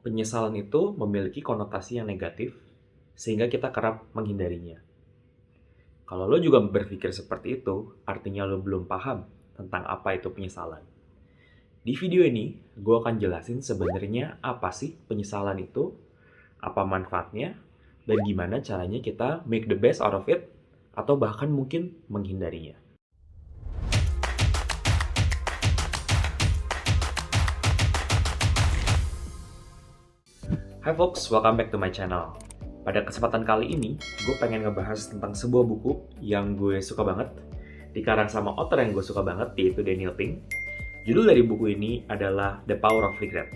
Penyesalan itu memiliki konotasi yang negatif, sehingga kita kerap menghindarinya. Kalau lo juga berpikir seperti itu, artinya lo belum paham tentang apa itu penyesalan. Di video ini, gue akan jelasin sebenarnya apa sih penyesalan itu, apa manfaatnya, dan gimana caranya kita make the best out of it, atau bahkan mungkin menghindarinya. Hi folks, welcome back to my channel. Pada kesempatan kali ini, gue pengen ngebahas tentang sebuah buku yang gue suka banget, dikarang sama author yang gue suka banget, yaitu Daniel Pink. Judul dari buku ini adalah The Power of Regret.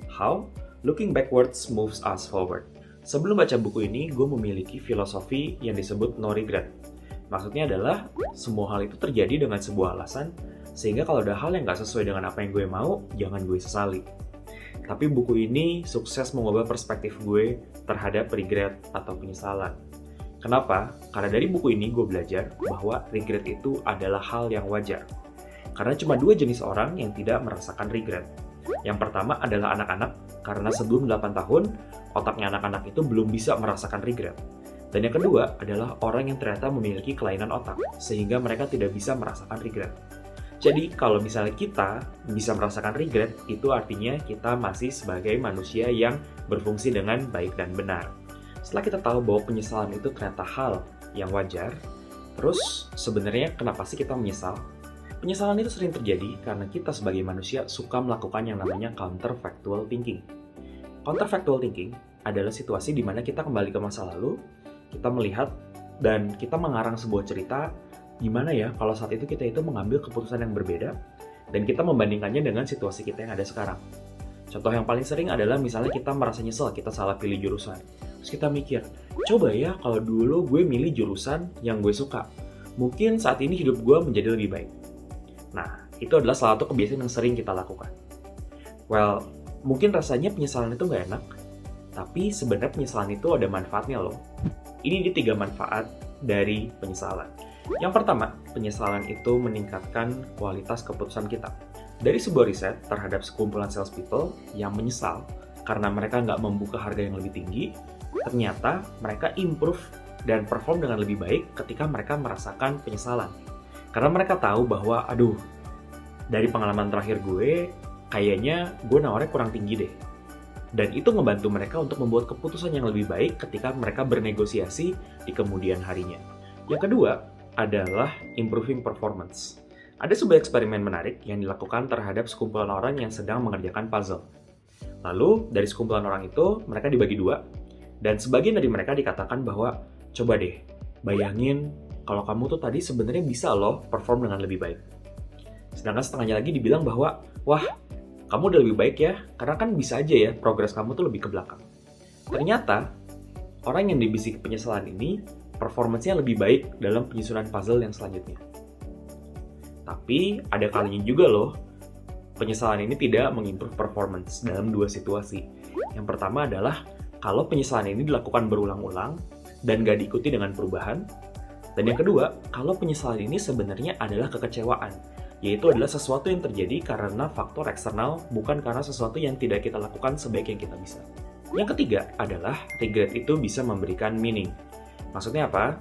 How Looking Backwards Moves Us Forward. Sebelum baca buku ini, gue memiliki filosofi yang disebut no regret. Maksudnya adalah, semua hal itu terjadi dengan sebuah alasan, sehingga kalau ada hal yang gak sesuai dengan apa yang gue mau, jangan gue sesali. Tapi buku ini sukses mengubah perspektif gue terhadap regret atau penyesalan. Kenapa? Karena dari buku ini gue belajar bahwa regret itu adalah hal yang wajar. Karena cuma dua jenis orang yang tidak merasakan regret. Yang pertama adalah anak-anak, karena sebelum 8 tahun, otaknya anak-anak itu belum bisa merasakan regret. Dan yang kedua adalah orang yang ternyata memiliki kelainan otak, sehingga mereka tidak bisa merasakan regret. Jadi, kalau misalnya kita bisa merasakan regret, itu artinya kita masih sebagai manusia yang berfungsi dengan baik dan benar. Setelah kita tahu bahwa penyesalan itu ternyata hal yang wajar, terus sebenarnya kenapa sih kita menyesal? Penyesalan itu sering terjadi karena kita sebagai manusia suka melakukan yang namanya counterfactual thinking. Counterfactual thinking adalah situasi di mana kita kembali ke masa lalu, kita melihat dan kita mengarang sebuah cerita gimana ya kalau saat itu kita itu mengambil keputusan yang berbeda dan kita membandingkannya dengan situasi kita yang ada sekarang. Contoh yang paling sering adalah misalnya kita merasa nyesel kita salah pilih jurusan. Terus kita mikir, coba ya kalau dulu gue milih jurusan yang gue suka, mungkin saat ini hidup gue menjadi lebih baik. Nah, itu adalah salah satu kebiasaan yang sering kita lakukan. Well, mungkin rasanya penyesalan itu nggak enak, tapi sebenarnya penyesalan itu ada manfaatnya loh. Ini di 3 manfaat dari penyesalan. Yang pertama, penyesalan itu meningkatkan kualitas keputusan kita. Dari sebuah riset terhadap sekumpulan salespeople yang menyesal karena mereka nggak membuka harga yang lebih tinggi, ternyata mereka improve dan perform dengan lebih baik ketika mereka merasakan penyesalan. Karena mereka tahu bahwa, aduh, dari pengalaman terakhir gue, kayaknya gue nawarnya kurang tinggi deh. Dan itu membantu mereka untuk membuat keputusan yang lebih baik ketika mereka bernegosiasi di kemudian harinya. Yang kedua adalah improving performance. Ada sebuah eksperimen menarik yang dilakukan terhadap sekumpulan orang yang sedang mengerjakan puzzle. Lalu, dari sekumpulan orang itu, mereka dibagi 2, dan sebagian dari mereka dikatakan bahwa, coba deh, bayangin kalau kamu tuh tadi sebenarnya bisa loh perform dengan lebih baik. Sedangkan setengahnya lagi dibilang bahwa, wah, kamu udah lebih baik ya, karena kan bisa aja ya progres kamu tuh lebih ke belakang. Ternyata, orang yang dibisik penyesalan ini, performance-nya lebih baik dalam penyusunan puzzle yang selanjutnya. Tapi, ada kalinya juga loh, penyesalan ini tidak mengimprove performance dalam 2 situasi. Yang pertama adalah, kalau penyesalan ini dilakukan berulang-ulang dan gak diikuti dengan perubahan. Dan yang kedua, kalau penyesalan ini sebenarnya adalah kekecewaan, yaitu adalah sesuatu yang terjadi karena faktor eksternal, bukan karena sesuatu yang tidak kita lakukan sebaik yang kita bisa. Yang ketiga adalah, regret itu bisa memberikan meaning. Maksudnya apa?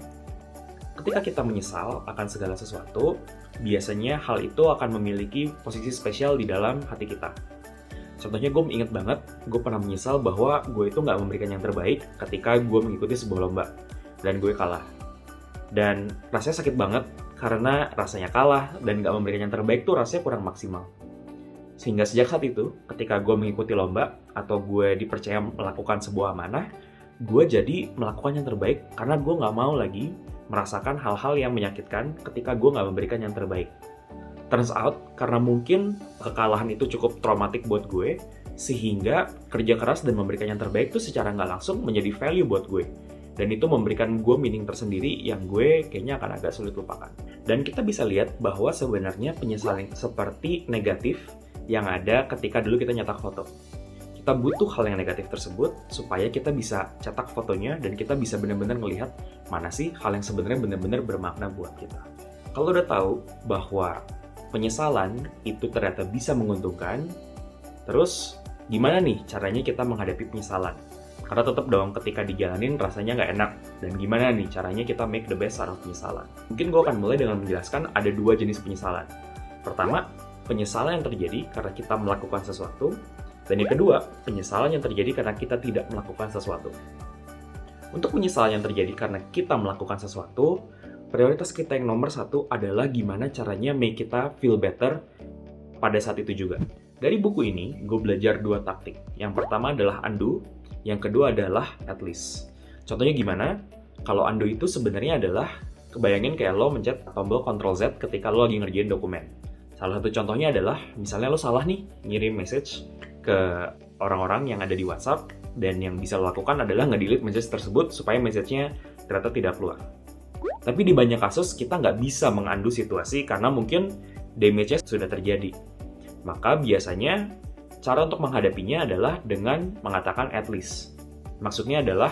Ketika kita menyesal akan segala sesuatu, biasanya hal itu akan memiliki posisi spesial di dalam hati kita. Contohnya gue inget banget, gue pernah menyesal bahwa gue itu nggak memberikan yang terbaik ketika gue mengikuti sebuah lomba, dan gue kalah. Dan rasanya sakit banget, karena rasanya kalah dan nggak memberikan yang terbaik tuh rasanya kurang maksimal. Sehingga sejak saat itu, ketika gue mengikuti lomba, atau gue dipercaya melakukan sebuah amanah, gue jadi melakukan yang terbaik karena gue nggak mau lagi merasakan hal-hal yang menyakitkan ketika gue nggak memberikan yang terbaik. Turns out, karena mungkin kekalahan itu cukup traumatik buat gue, sehingga kerja keras dan memberikan yang terbaik itu secara nggak langsung menjadi value buat gue. Dan itu memberikan gue meaning tersendiri yang gue kayaknya akan agak sulit lupakan. Dan kita bisa lihat bahwa sebenarnya penyesalan seperti negatif yang ada ketika dulu kita nyetak foto. Kita butuh hal yang negatif tersebut supaya kita bisa cetak fotonya dan kita bisa benar-benar melihat mana sih hal yang sebenarnya benar-benar bermakna buat kita. Kalau udah tahu bahwa penyesalan itu ternyata bisa menguntungkan, terus gimana nih caranya kita menghadapi penyesalan? Karena tetap dong ketika dijalanin rasanya nggak enak. Dan gimana nih caranya kita make the best out of penyesalan? Mungkin gue akan mulai dengan menjelaskan ada 2 jenis penyesalan. Pertama, penyesalan yang terjadi karena kita melakukan sesuatu. Dan yang kedua, penyesalan yang terjadi karena kita tidak melakukan sesuatu. Untuk penyesalan yang terjadi karena kita melakukan sesuatu, prioritas kita yang nomor 1 adalah gimana caranya make kita feel better pada saat itu juga. Dari buku ini, gue belajar 2 taktik. Yang pertama adalah undo, yang kedua adalah at least. Contohnya gimana? Kalau undo itu sebenarnya adalah, kebayangin kayak lo mencet tombol Ctrl Z ketika lo lagi ngerjain dokumen. Salah satu contohnya adalah, misalnya lo salah nih ngirim message ke orang-orang yang ada di WhatsApp, dan yang bisa lo lakukan adalah nge-delete message tersebut supaya message-nya ternyata tidak keluar. Tapi di banyak kasus kita nggak bisa mengunduh situasi karena mungkin damage-nya sudah terjadi. Maka biasanya cara untuk menghadapinya adalah dengan mengatakan at least. Maksudnya adalah,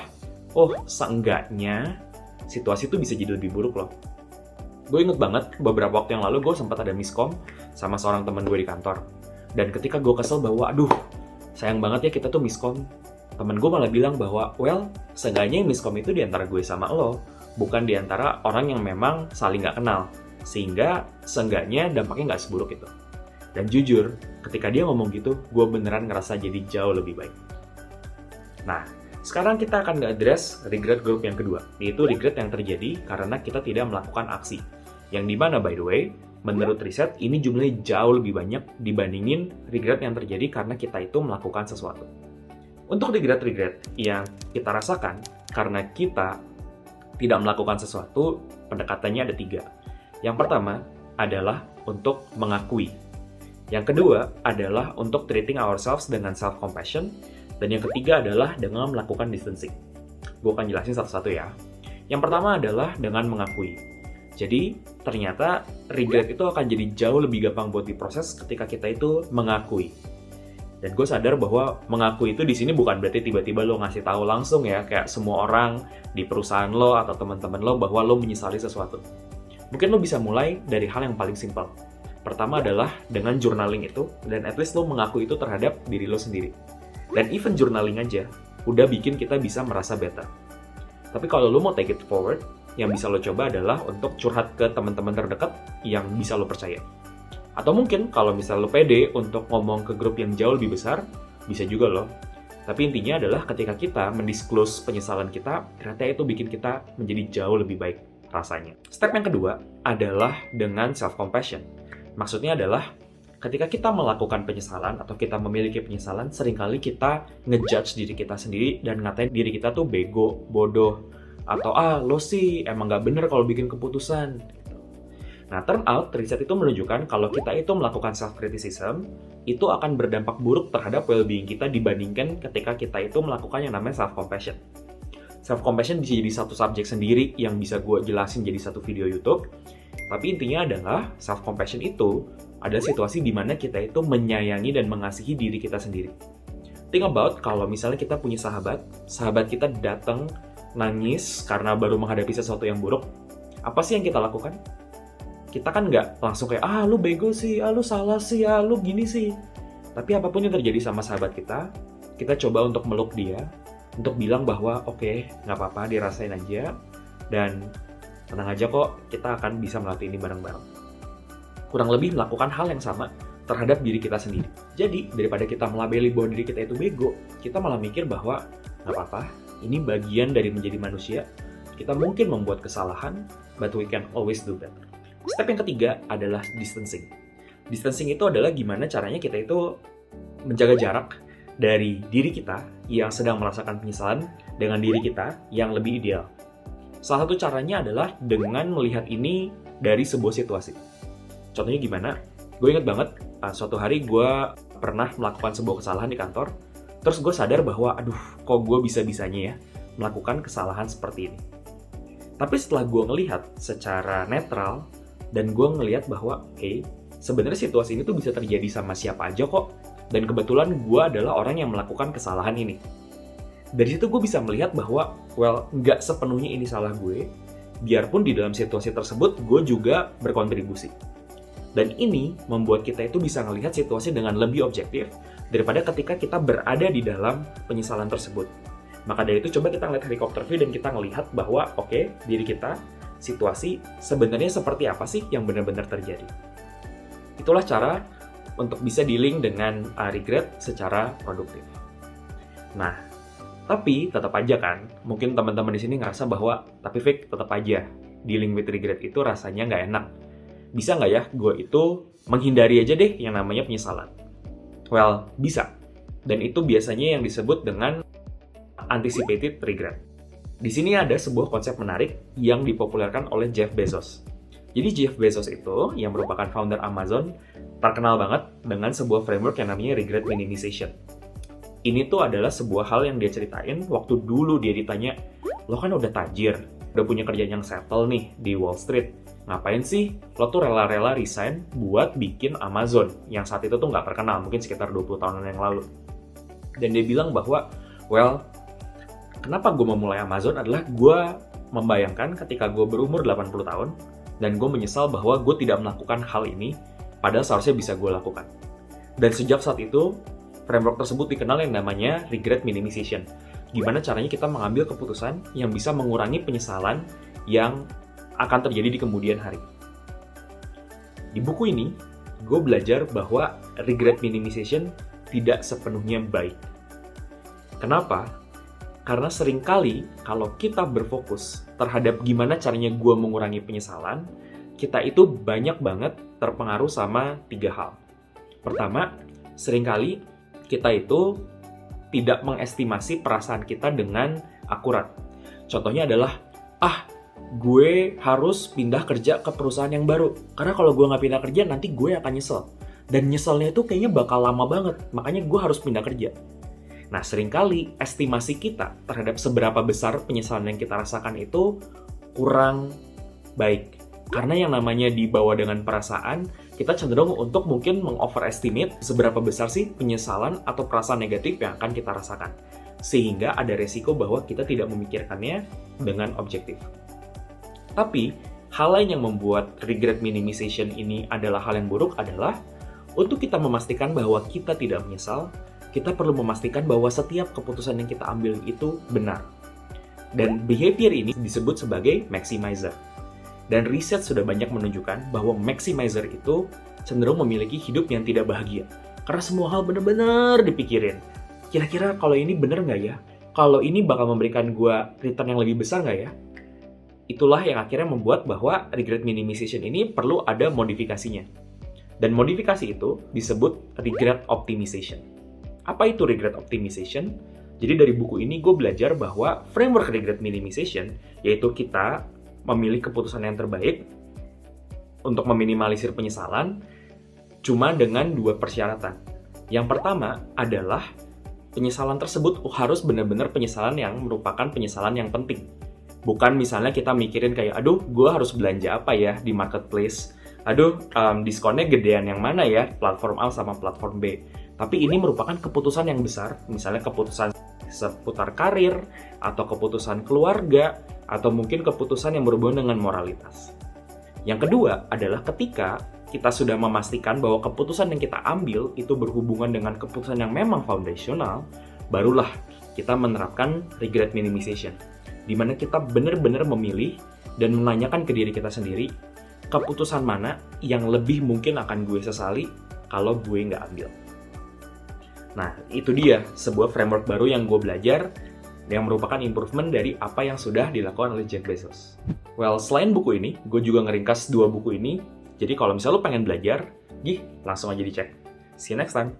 oh seenggaknya situasi itu bisa jadi lebih buruk loh. Gue inget banget beberapa waktu yang lalu gue sempat ada miskom sama seorang teman gue di kantor. Dan ketika gue kesel bahwa, aduh sayang banget ya kita tuh miskom, temen gue malah bilang bahwa, well seenggaknya miskom itu diantara gue sama lo, bukan diantara orang yang memang saling gak kenal. Sehingga seenggaknya dampaknya gak seburuk itu. Dan jujur, ketika dia ngomong gitu, gue beneran ngerasa jadi jauh lebih baik. Nah, sekarang kita akan nge-address regret group yang kedua, yaitu regret yang terjadi karena kita tidak melakukan aksi. Yang dimana, by the way, menurut riset, ini jumlahnya jauh lebih banyak dibandingin regret yang terjadi karena kita itu melakukan sesuatu. Untuk regret-regret yang kita rasakan karena kita tidak melakukan sesuatu, pendekatannya ada 3. Yang pertama adalah untuk mengakui. Yang kedua adalah untuk treating ourselves dengan self-compassion. Dan yang ketiga adalah dengan melakukan distancing. Gue akan jelasin satu-satu ya. Yang pertama adalah dengan mengakui. Jadi, ternyata regret itu akan jadi jauh lebih gampang buat diproses ketika kita itu mengakui. Dan gue sadar bahwa mengakui itu di sini bukan berarti tiba-tiba lo ngasih tahu langsung ya, kayak semua orang di perusahaan lo atau teman-teman lo bahwa lo menyesali sesuatu. Mungkin lo bisa mulai dari hal yang paling simpel. Pertama adalah dengan journaling itu, dan at least lo mengaku itu terhadap diri lo sendiri. Dan even journaling aja, udah bikin kita bisa merasa better. Tapi kalau lo mau take it forward, yang bisa lo coba adalah untuk curhat ke teman-teman terdekat yang bisa lo percaya. Atau mungkin kalau misal lo pede untuk ngomong ke grup yang jauh lebih besar, bisa juga lo. Tapi intinya adalah ketika kita mendisclose penyesalan kita, ternyata itu bikin kita menjadi jauh lebih baik rasanya. Step yang kedua adalah dengan self-compassion. Maksudnya adalah ketika kita melakukan penyesalan atau kita memiliki penyesalan, seringkali kita ngejudge diri kita sendiri dan ngatain diri kita tuh bego, bodoh, atau lo sih emang gak bener kalau bikin keputusan. Nah, turn out, riset itu menunjukkan kalau kita itu melakukan self-criticism, itu akan berdampak buruk terhadap well-being kita dibandingkan ketika kita itu melakukan yang namanya self-compassion. Self-compassion bisa jadi satu subjek sendiri yang bisa gue jelasin jadi satu video YouTube. Tapi intinya adalah self-compassion itu adalah situasi di mana kita itu menyayangi dan mengasihi diri kita sendiri. Think about kalau misalnya kita punya sahabat kita datang nangis karena baru menghadapi sesuatu yang buruk. Apa sih yang kita lakukan? Kita kan nggak langsung kayak, lu bego sih, lu salah sih, lu gini sih. Tapi apapun yang terjadi sama sahabat kita coba untuk meluk dia, untuk bilang bahwa oke, nggak apa-apa, dirasain aja, dan tenang aja kok, kita akan bisa melatih ini bareng-bareng. Kurang lebih melakukan hal yang sama terhadap diri kita sendiri. Jadi, daripada kita melabeli bahwa diri kita itu bego, kita malah mikir bahwa nggak apa-apa, ini bagian dari menjadi manusia. Kita mungkin membuat kesalahan, but we can always do better. Step yang ketiga adalah distancing. Distancing itu adalah gimana caranya kita itu menjaga jarak dari diri kita yang sedang merasakan penyesalan dengan diri kita yang lebih ideal. Salah satu caranya adalah dengan melihat ini dari sebuah situasi. Contohnya gimana? Gue inget banget, suatu hari gue pernah melakukan sebuah kesalahan di kantor, terus gue sadar bahwa, aduh, kok gue bisa-bisanya ya melakukan kesalahan seperti ini. Tapi setelah gue ngelihat secara netral, dan gue ngelihat bahwa, sebenarnya situasi ini tuh bisa terjadi sama siapa aja kok, dan kebetulan gue adalah orang yang melakukan kesalahan ini. Dari situ gue bisa melihat bahwa, nggak sepenuhnya ini salah gue, biarpun di dalam situasi tersebut gue juga berkontribusi. Dan ini membuat kita itu bisa melihat situasi dengan lebih objektif, daripada ketika kita berada di dalam penyesalan tersebut. Maka dari itu coba kita ngeliat helikopter view dan kita ngelihat bahwa oke, diri kita, situasi sebenarnya seperti apa sih yang benar-benar terjadi. Itulah cara untuk bisa dealing dengan regret secara produktif. Nah, tapi tetap aja kan, mungkin teman-teman di sini ngerasa bahwa tapi Vic, tetap aja dealing with regret itu rasanya nggak enak. Bisa nggak ya gue itu menghindari aja deh yang namanya penyesalan? Well, bisa. Dan itu biasanya yang disebut dengan anticipated regret. Di sini ada sebuah konsep menarik yang dipopulerkan oleh Jeff Bezos. Jadi Jeff Bezos itu, yang merupakan founder Amazon, terkenal banget dengan sebuah framework yang namanya regret minimization. Ini tuh adalah sebuah hal yang dia ceritain waktu dulu dia ditanya, lo kan udah tajir, udah punya kerjaan yang settle nih di Wall Street, ngapain sih lo tuh rela-rela resign buat bikin Amazon, yang saat itu tuh nggak terkenal, mungkin sekitar 20 tahunan yang lalu. Dan dia bilang bahwa, well, kenapa gue memulai Amazon adalah gue membayangkan ketika gue berumur 80 tahun dan gue menyesal bahwa gue tidak melakukan hal ini padahal seharusnya bisa gue lakukan. Dan sejak saat itu, framework tersebut dikenal yang namanya regret minimization. Gimana caranya kita mengambil keputusan yang bisa mengurangi penyesalan yang akan terjadi di kemudian hari. Di buku ini, gue belajar bahwa regret minimization tidak sepenuhnya baik. Kenapa? Karena seringkali kalau kita berfokus terhadap gimana caranya gue mengurangi penyesalan, kita itu banyak banget terpengaruh sama 3 hal. Pertama, seringkali kita itu tidak mengestimasi perasaan kita dengan akurat. Contohnya adalah, gue harus pindah kerja ke perusahaan yang baru. Karena kalau gue nggak pindah kerja, nanti gue akan nyesel. Dan nyeselnya itu kayaknya bakal lama banget, makanya gue harus pindah kerja. Nah, seringkali estimasi kita terhadap seberapa besar penyesalan yang kita rasakan itu kurang baik. Karena yang namanya dibawa dengan perasaan, kita cenderung untuk mungkin mengoverestimate seberapa besar sih penyesalan atau perasaan negatif yang akan kita rasakan. Sehingga ada resiko bahwa kita tidak memikirkannya dengan objektif. Tapi, hal lain yang membuat regret minimization ini adalah hal yang buruk adalah untuk kita memastikan bahwa kita tidak menyesal, kita perlu memastikan bahwa setiap keputusan yang kita ambil itu benar. Dan behavior ini disebut sebagai maximizer. Dan riset sudah banyak menunjukkan bahwa maximizer itu cenderung memiliki hidup yang tidak bahagia. Karena semua hal benar-benar dipikirin. Kira-kira kalau ini benar nggak ya? Kalau ini bakal memberikan gue return yang lebih besar nggak ya? Itulah yang akhirnya membuat bahwa regret minimization ini perlu ada modifikasinya. Dan modifikasi itu disebut regret optimization. Apa itu regret optimization? Jadi dari buku ini gue belajar bahwa framework regret minimization yaitu kita memilih keputusan yang terbaik untuk meminimalisir penyesalan cuma dengan 2 persyaratan. Yang pertama adalah penyesalan tersebut harus benar-benar penyesalan yang merupakan penyesalan yang penting. Bukan misalnya kita mikirin kayak, aduh gue harus belanja apa ya di marketplace, aduh diskonnya gedean yang mana ya, platform A sama platform B. Tapi ini merupakan keputusan yang besar, misalnya keputusan seputar karir, atau keputusan keluarga, atau mungkin keputusan yang berhubungan dengan moralitas. Yang kedua adalah ketika kita sudah memastikan bahwa keputusan yang kita ambil itu berhubungan dengan keputusan yang memang foundational, barulah kita menerapkan regret minimization, di mana kita benar-benar memilih dan menanyakan ke diri kita sendiri, keputusan mana yang lebih mungkin akan gue sesali kalau gue nggak ambil. Nah, itu dia sebuah framework baru yang gue belajar yang merupakan improvement dari apa yang sudah dilakukan oleh Jeff Bezos. Well, selain buku ini, gue juga ngeringkas 2 buku ini. Jadi kalau misalnya lo pengen belajar, langsung aja dicek. See you next time!